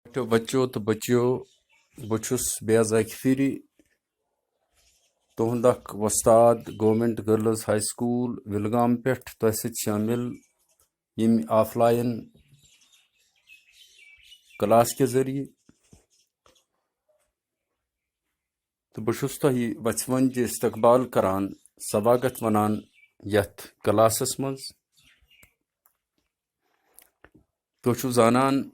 तो बच्चों तो बच्चियों बहुस बेज अक फिर तुंद वस्ताद government girls high school Vilgam पे तुह शामिल यम ऑफलाइन क्लास के जरिए तो बहुस तुह वचवन इस्तकबाल करान सवागत वनान यथ क्लासस मज तुह जानान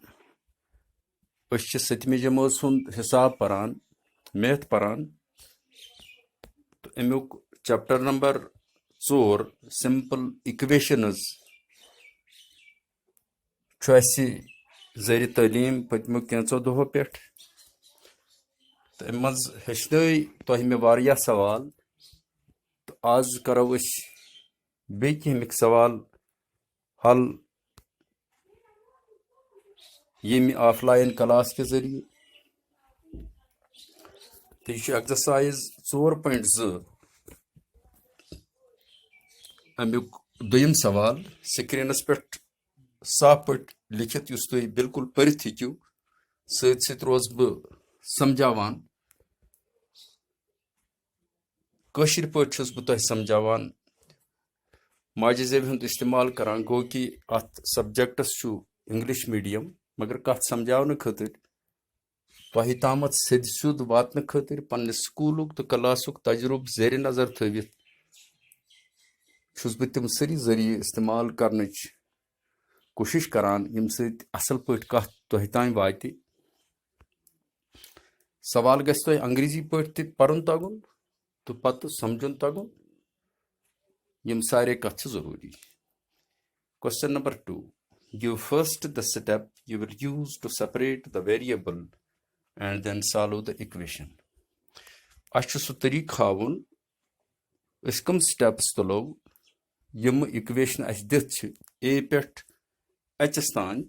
सतमी जमात सुंद हिसाब परान मैथ परान तो अमुक चैप्टर नंबर 4 सिंपल इक्वेशनस जर तालीम पतमो कैंचो दो पे तो अम मज हेचन तुह मे वारिया सवाल तो आज करो बे कमिक सवाल हल यम ऑफलाइन क्लास के जरिए तो यह एक्सरसाइज 4.2 अमुक दुयम सवाल स्क्रीनस पे साफ पे लिखित युस तुम बिल्कुल परित हेकू सत रोज बह समझावान कशिर पट छुस बह तुह समझावान माजे ज़ेब हुंद इस्तेमाल करान गो कि अत सब्जेक्टस छु इंग्लिश मीडियम मगर कत समझावन खतर तुह तामत सद सुद वातन खतर पन्ने स्कूलुक तो क्लासुक तजुर्ब जेर नजर थवित छुस बह तिम सरी जरिए इस्तेमाल करनच कोशिश करान यम सत असल पट कत तुह तान वात सवाल गस तुह अंग्रेजी पट त परन तगुन तो पत समझुन तगुन यम सारे कथ जरूरी question number 2 give first the step you will use to separate the variable and then solve the equation अच्छु सु तरीक हावन अस कम स्टेप्स तुलो यम इक्वेशन अस दित छ a पेट h तान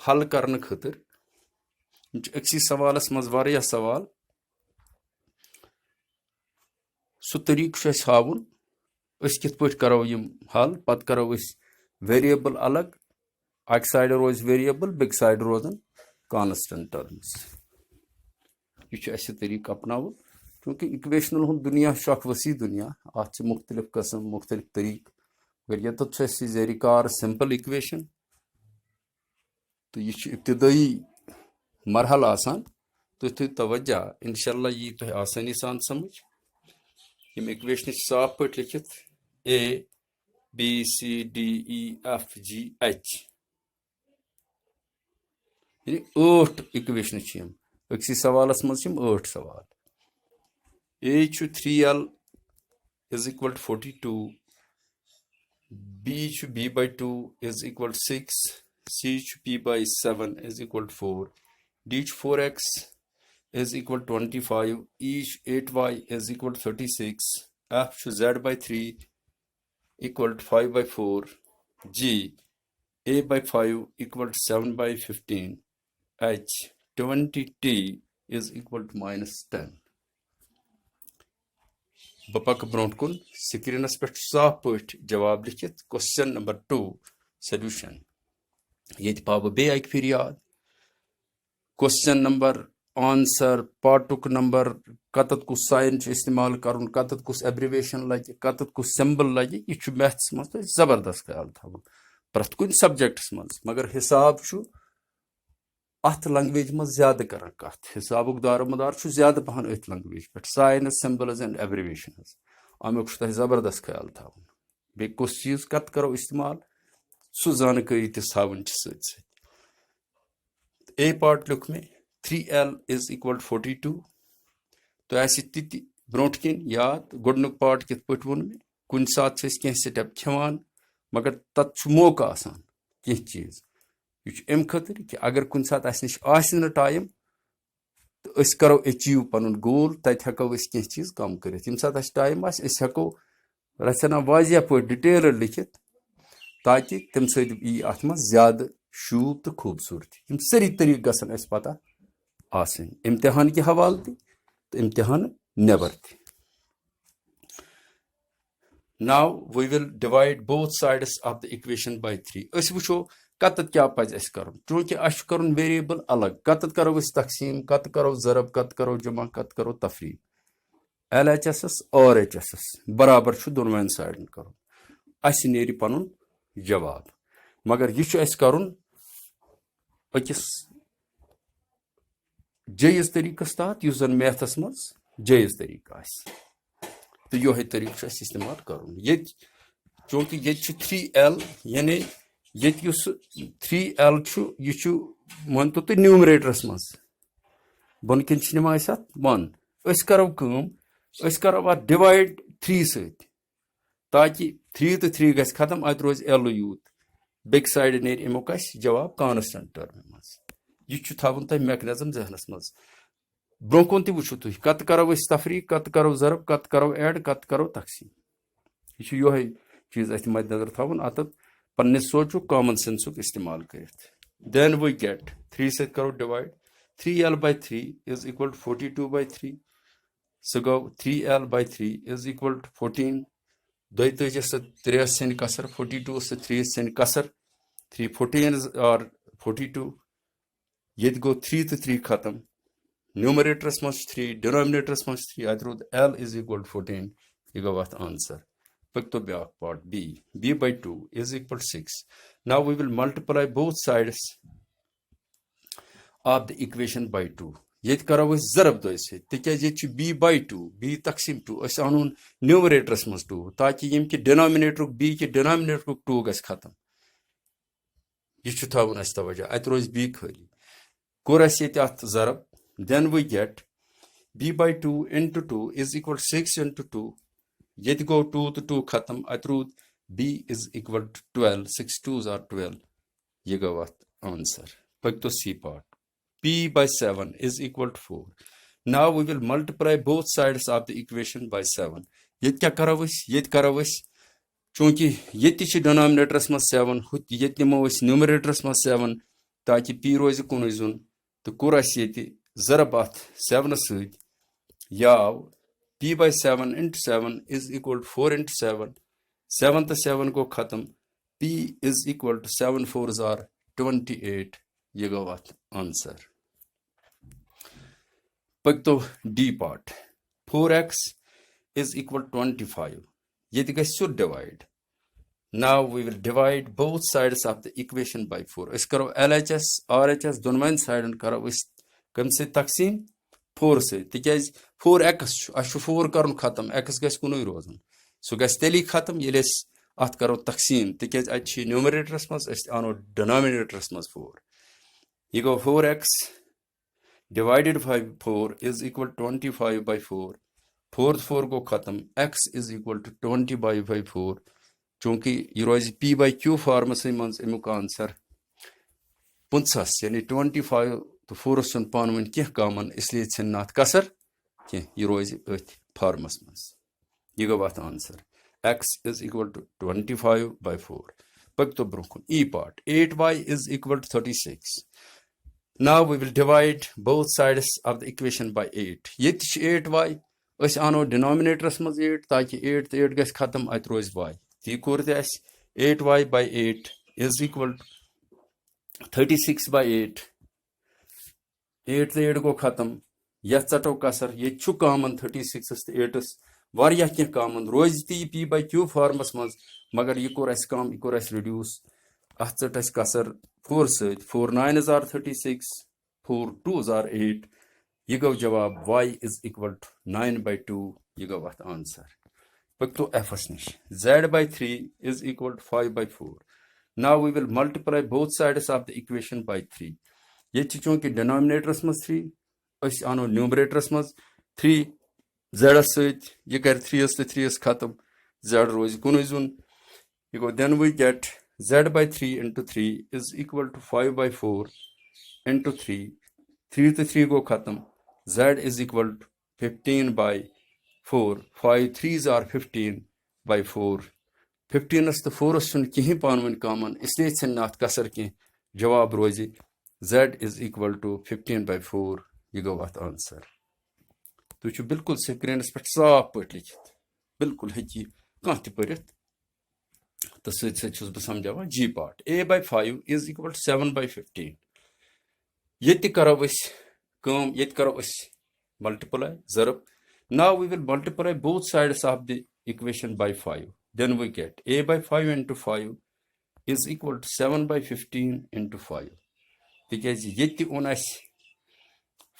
हल करने खतर अक्सी सवालस मज वारिया सवाल सु तरीक छ अस हावन अस कित पट करो यम हल पत करो अस वेरिएबल अलग अक साइड रोज वेरिएबल बेक साइड रोजन कांस्टेंट टर्म्स यह अस तरीक अपनाव क्योंकि इक्वेशनल हुंद दुनिया अख वसी दुनिया अत मुख्तलिफ कस्म मुख्तलिफ तरीक अगर ये जेर कार सिंपल इक्वेशन तो यह इब्तदाई मरहल आसान तो थो तवज्जा इंशाल्लाह यी तुह आसानी सान समझ यम इक्वेशन साफ पे लिखित A B C D E F G H यानी 8 इक्वेशन अक्सी सवालस मज 8 सवाल A 3L is equal to 42 B B by 2 is equal to 6 C P by 7 is equal to 4 D 4x is equal to 25 E 8y is equal to 36 F Z by 3 equal to 5 by 4 G A by 5 equal to 7 by 15 H 20T is equal to minus 10 बपक brought कुन screens पे साफ पट जवाब लिखित question number 2 solution ये पाव बे अक फिर याद क्वेश्चन नंबर आंसर पार्टुक नंबर कतत कुछ साइन इस्तेमाल करुन कतत कुछ एब्रिवेशन लगे कतत कुछ सिंबल लगे यह मैथ्स मज जबरदस्त ख्याल थवन प्रत कुन सब्जेक्ट्स मज मगर हिसाब अत लैंग्वेज मज ज्यादा कर कत हिसाबुक दारोमदार ज्यादा पहन अथ लैंग्वेज पे साइनस सिंबल्स एंड एब्रिवेशन अमुक तुह जबरदस्त ख्याल थवन बे कुछ चीज कत करो इस्तेमाल सु जानकारी तवन सत ए पार्ट लिख में 3L is equal to 42 तो ऐसी तिति ब्रोट किन याद गुडनुक पार्ट कित पट वोन में कुन साथ कह स्टेप खेवान मगर तत मौका आसान कह चीज यह अम खतर कि अगर कुन साथ निश आन टाइम तो अस करो अचीव पन गोल तत हेको कह चीज कम कर यम साथ टाइम हेको रचना वाजिया पे डिटेल लिखित ताकि तम सत अत मज ज्यादा शूब तो खूबसूरती यम सारी तरीक गसन पता आसन इम्तिहान के हवाल तो इम्तिहान नेबर थी Now we will divide both sides of the equation by 3 अस वुचो कतत क्या पज अस करन चूंकि अस करन वेरिएबल अलग कतत करो अस तकसीम कत करो ज़रब कत करो जमा कत करो तफरीक LHS और HSS बराबर दोनों साइडन कर अस नेर पन जवाब मगर यह अस करन अकिस जायज़ तरीकस तहत युस जन मैथस मज जायज़ तरीका तो यो तरीक इस्तेमाल कर ये चूंकि ये 3L यानी ये 3L यह वन तो तुम न्यूमरेटरस मज बन किन निमा बन करो डिवाइड 3 सत ताकि 3 तो 3 गस खत्म अत रोज L यूत बेक साइड नेर अमुक जवाब कांस्टेंट टर्म मज यह थवन तुम मैकेनिज्म जहनस मज ब्रो कुन तु तुम कत करो तफरीक कत करो ज़रब कत करो ऐड कत करो तकसीम यह योहे चीज अत मद्देनजर थवन अत पन्ने सोचु कॉमन सेंसुक इस्तेमाल कर देन वी गेट 3 सत करो divide 3L by 3 is equal to 42 by 3 so go 3L by 3 is equal to 14 दोयतज 3 sin कसर 42 से 3 sin कसर 3 14 or 42 ये गो 3 तो 3 खत्म न्यूमरेटरस मज 3 डिनोमिनेटरस मज 3 अत रूद L is equal to 14 ये गो अत आंसर पक्तो ब्याक part B by 2 is equal to 6 now we will multiply both sides of the equation by 2 ये करो ज़रब दो तिज ये B by 2 B तकसीम 2 अन न्यूमरेटरस मज 2 ताकि यम कि डिनोमिनेटर B कि डिनोमिनेटर 2 गस खत्म यह थवन तवज्जो अत रोज B खाली कोर अत ज़रब then we get B by 2 into 2 is equal to 6 into 2 ये गो 2 तो 2 खत्म अत rude B is equal to 12 6 2s are 12 ये गो अत answer पक्तो C part P by 7 is equal to 4 now we will multiply both sides of the equation by 7 ये क्या करो चूंकि ये डिनोमिनेटरस मज 7 ये निमो न्यूमरेटरस मज 7 ताकि P रोज कुन जुन तो कोर ये ज़रब अत 7 सत याव P by 7 into 7 is equal to 4 into 7 7 to 7 go खत्म P is equal to 7 4s are 28 ये गो अत answer पक्तो D part 4x is equal to 25 ये गो divide now we will divide both sides of the equation by 4 इस करो LHS RHS दोनों साइडन करो इस कम से तकसीम 4 से तिज 4x 4 कर खत्म x गस कुन रोजन सह गस तेली खत्म ये अत करो तकसीम तिज अत न्यूमरेटरस मज अनो डिनोमिनेटरस मज 4 ये गो 4x divided by 4 is equal to 25 by 4 4 गो खत्म x is equal to 20 by 4 चूंकि यह रोज P by Q फॉर्मस मज अमुक आंसर 50 यानी 25 तो 4 पान वन कह कॉमन इसलिए छन अत कसर कह यह रोज अथ फॉर्मस मज यह गो अत answer x is equal to 25 by 4 पक्तो ब्रोकुन E part 8y is equal to 36 now we will divide both sides of the equation by 8 ये 8y अस आनो डिनोमिनेटरस मज 8 ताकि 8 तो 8 गस खत्म अत रोज y ती core 8y by 8 is equal to 36 by 8 8 तो 8 गो खत्म यह चटो कसर ये कॉमन 36 तो 8 वारिया कह कॉमन रोज ती P by Q फॉर्मस मज मगर यह कोर कम यह कोर रिड्यूस अत चट कसर 4 सत 4 9s are 36 4 2s are 8 यह गो जवाब y is equal to 9 by 2 यह गो अत आंसर पक्तो F's निश Z by 3 is equal to 5 by 4 now we will multiply both sides of the equation by 3 ये चूंकि डिनोमिनेटरस मज 3 अस आनो न्यूमरेटरस मज 3 Z सत यह कर 3s तो 3s खत्म Z रोज कुन जुन यह गो then we get Z by 3 into 3 is equal to 5 by 4 into 3 3 to 3 गो खत्म Z is equal to 15 by 4 5 3s are 15 by 4 15s तो 4s कहीं पान वन कॉमन इसलिए छन अत कसर कह जवाब रोज Z is equal to 15 by 4 यह गो अत आंसर तुम बिल्कुल स्क्रीनस पे साफ पे लिखित बिल्कुल हेकी कह पढ़ित तो सच बह समझावान जी part a by 5 is equal to 7 by 15 ये करो ये करो multiply zarb. Now we will multiply both sides of the equation by 5. Then we get a by 5 into 5 is equal to 7 by 15 into 5. Because yetti on us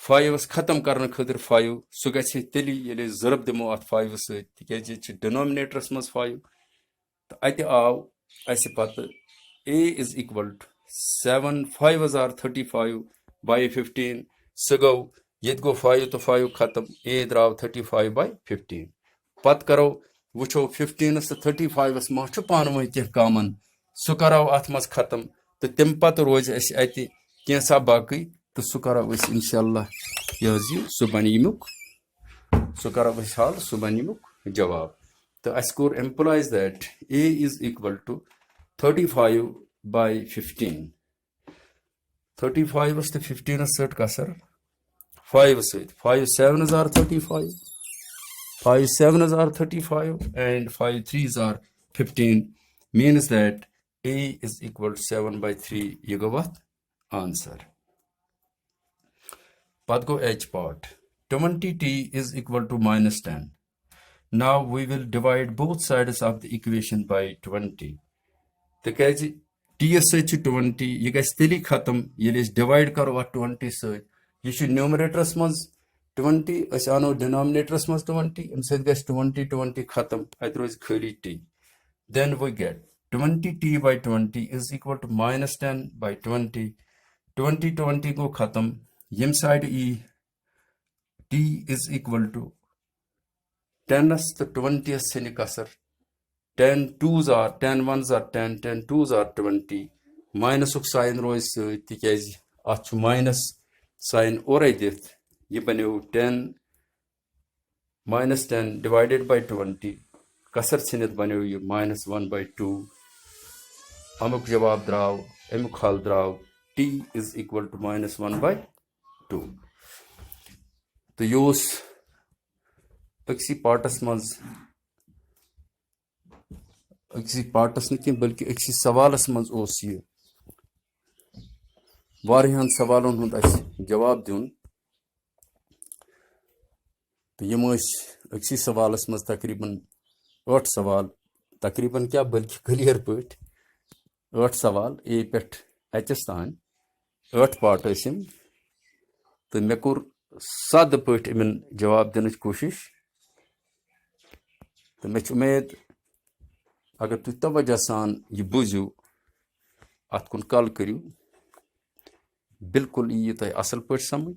5 khatam karna khatir 5 so gachi teli yele zarb demo at 5 se because it denominators mas 5 to ati aw ase pat a is equal to 7 5 are 35 by 15 so go yet go 5 to 5 khatam a draw 35 by 15 pat karo wucho 15 se 35 as ma chu panwai ke common so karo at mas khatam to tem pat roz ase ati kensa baqi to so karo is inshallah yazi subanimuk so karo is hal subanimuk jawab. The score implies that a is equal to 35 by 15. 35 was the 15 assert kasar 5 assert 5 7s are 35 5 7s are 35 and 5 3s are 15 means that a is equal to 7 by 3 you go what answer. But go h part 20t is equal to minus 10. Now we will divide both sides of the equation by 20. The kaji TSH 20 you guys tili khatam yele divide karo 20 so you should numerators mas 20 asano denominators mas 20 instead guys 20 khatam otherwise khali t. Then we get 20t by 20 is equal to minus 10 by 20 20 go khatam yim side e t is equal to 10s to 20s se nikasar 10 2s are 10 1s are 10 10 2s are 20 minus uk sign rois tikaz ach minus sign oray dit ye banu 10 minus 10 divided by 20 kasar sinit banu ye minus 1 by 2 amuk jawab draw amuk hal draw t is equal to minus 1 by 2. To use अक्सी parts मज अक्सी parts न बल्कि अक्सी सवालस मज ओस ये वारियान सवालों हुंद जवाब दिन तो यम अक्सी सवालस मज तकरीबन 8 सवाल तकरीबन क्या बल्कि क्लियर पट 8 सवाल ए पे एचस तान 8 पार्ट तो मे कोर साद पट इन जवाब दिन कोशिश तो मे उम्मीद अगर तुम तवज्जो सान यह बूझो अत कुन कल करू बिल्कुल यी तुम असल पे समझ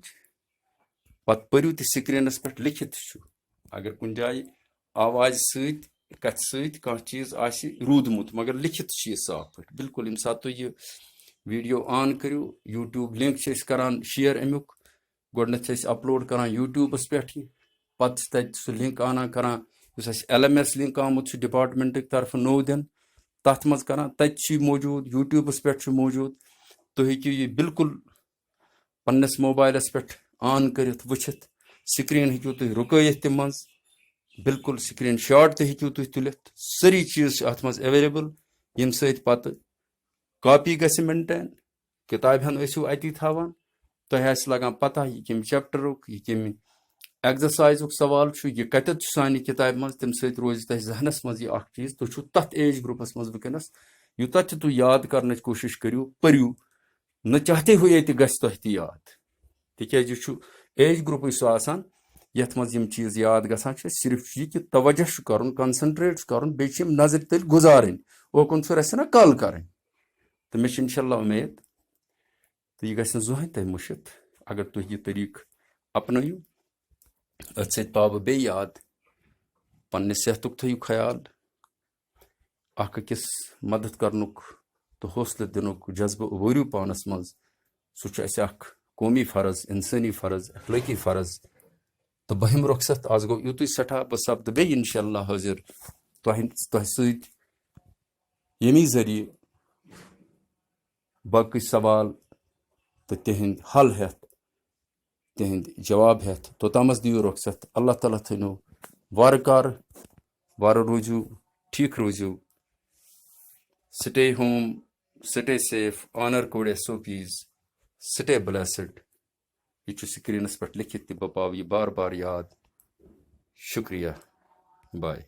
पत परू तो स्क्रीनस पे लिखित अगर कुन जाए आवाज कथ सह चीज रूदमुत मगर लिखित यह साफ पे बिल्कुल यम सात तुम यह वीडियो ऑन करू यूट्यूब लिंक करान शेयर अमुक गोडनथ अपलोड करान यूट्यूबस पे पत सह लिंक आना करान LMS लिंक आमुत डिपार्टमेंट तरफ नो दिन तथ मज करान तत मौजूद यूट्यूबस पे मौजूद तो हेकू यह बिल्कुल पन्नस मोबाइलस पे ऑन कर वुचित स्क्रीन हेकू तुम रुकैत तम मज बिल्कुल स्क्रीन शॉट हेकू तुम तुलित सारी चीज अत मज अवेलेबल यम सत पत कॉपी गि मेंटेन किताब हन अती थावान तुह लगान पता यह कम चैप्टरुक यह कम एक्सरसाइज सवाल यह कत सान किताब मज तम सत रोज तह जहनस मज यह चीज तुम तथ एज ग्रुपस मज वनस यूत तुम याद कर कोशिश करू परू न चाहते हुए ये तुह याद तिज एज ग्रुप सह यथ मज चीज याद ग सिर्फ यह कि तवज्जो कर कंसंट्रेट कर नजर तल गुजारन ओकुन ना कल कर तो मे इंशाल्लाह उम्मीद तो यह गह तह मुशित अगर तुम यह तरीक अपनयू अत सत पाव बे याद पन्ने सेहतुक थयू ख्याल अकिस मदद करनुक तो हौसले दिनुक जज्ब उभरू पानस मज सह कौमी फ़र्ज इंसानी फ़र्ज अखलाकी फ़र्ज तो बहिम रुखसत आज गो यूत सठा बह सपद बे इंशाल्लाह हाजिर तह सत यमी जरिए बाकी सवाल तो तिहंद हल हेत तिहंद जवाब हेत तोतामस दियो रुखसत अल्लाह ताला थनो वारकार वार रोजू ठीक रोजू Stay home, stay safe, honor code SOPs, stay blessed. ये चु स्क्रीनस पे लिखित बह पाव यह बार बार याद। शुक्रिया। बाय।